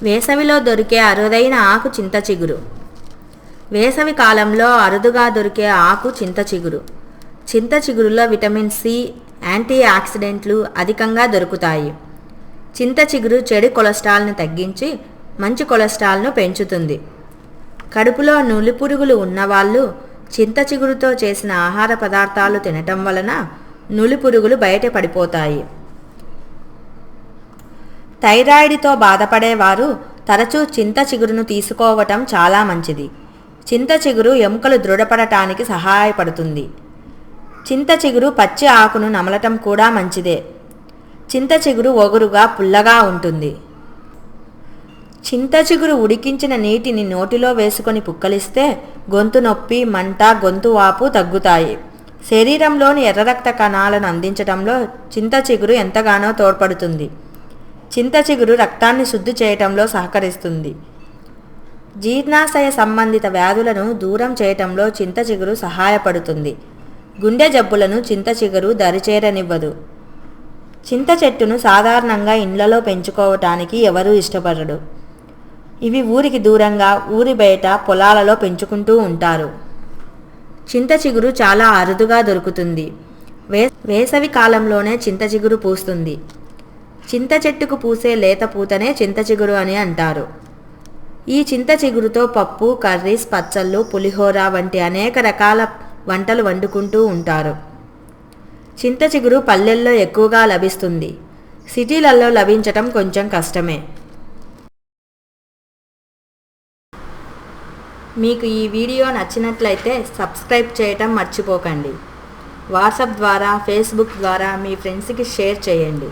వేసవిలో దొరికే అరుదైన ఆకు చింత చిగురు. వేసవి కాలంలో అరుదుగా దొరికే ఆకు చింత చిగురు. చింత చిగురులో విటమిన్ సి, యాంటీ ఆక్సిడెంట్లు అధికంగా దొరుకుతాయి. చింత చిగురు చెడు కొలెస్ట్రాల్ను తగ్గించి మంచి కొలెస్ట్రాల్ను పెంచుతుంది. కడుపులో నులిపురుగులు ఉన్నవాళ్ళు చింత చిగురుతో చేసిన ఆహార పదార్థాలు తినటం వలన నులిపురుగులు బయటపడిపోతాయి. థైరాయిడ్తో బాధపడేవారు తరచూ చింత చిగురును తీసుకోవటం చాలా మంచిది. చింత చిగురు ఎముకలు దృఢపడటానికి సహాయపడుతుంది. చింత చిగురు పచ్చి ఆకును నమలటం కూడా మంచిదే. చింత చిగురు ఒగరుగా పుల్లగా ఉంటుంది. చింత చిగురు ఉడికించిన నీటిని నోటిలో వేసుకొని పుక్కలిస్తే గొంతు నొప్పి, మంట, గొంతు వాపు తగ్గుతాయి. శరీరంలోని ఎర్ర రక్త కణాలను అందించడంలో చింత చిగురు ఎంతగానో తోడ్పడుతుంది. చింత చిగురు రక్తాన్ని శుద్ధి చేయటంలో సహకరిస్తుంది. జీర్ణాశయ సంబంధిత వ్యాధులను దూరం చేయటంలో చింత చిగురు సహాయపడుతుంది. గుండె జబ్బులను చింత చిగురు దరిచేరనివ్వదు. చింత చెట్టును సాధారణంగా ఇండ్లలో పెంచుకోవటానికి ఎవరూ ఇష్టపడరు. ఇవి ఊరికి దూరంగా, ఊరి బయట పొలాలలో పెంచుకుంటూ ఉంటారు. చింత చిగురు చాలా అరుదుగా దొరుకుతుంది. వేసవి కాలంలోనే చింత చిగురు పూస్తుంది. చింత చెట్టుకు పూసే లేత పూతనే చింత చిగురు అని అంటారు. ఈ చింత చిగురుతో పప్పు, కర్రీస్, పచ్చళ్ళు, పులిహోర వంటి అనేక రకాల వంటలు వండుకుంటూ ఉంటారు. చింత చిగురు పల్లెల్లో ఎక్కువగా లభిస్తుంది. సిటీలలో లభించటం కొంచెం కష్టమే. మీకు ఈ వీడియో నచ్చినట్లయితే సబ్స్క్రైబ్ చేయటం మర్చిపోకండి. వాట్సాప్ ద్వారా, ఫేస్బుక్ ద్వారా మీ ఫ్రెండ్స్కి షేర్ చేయండి.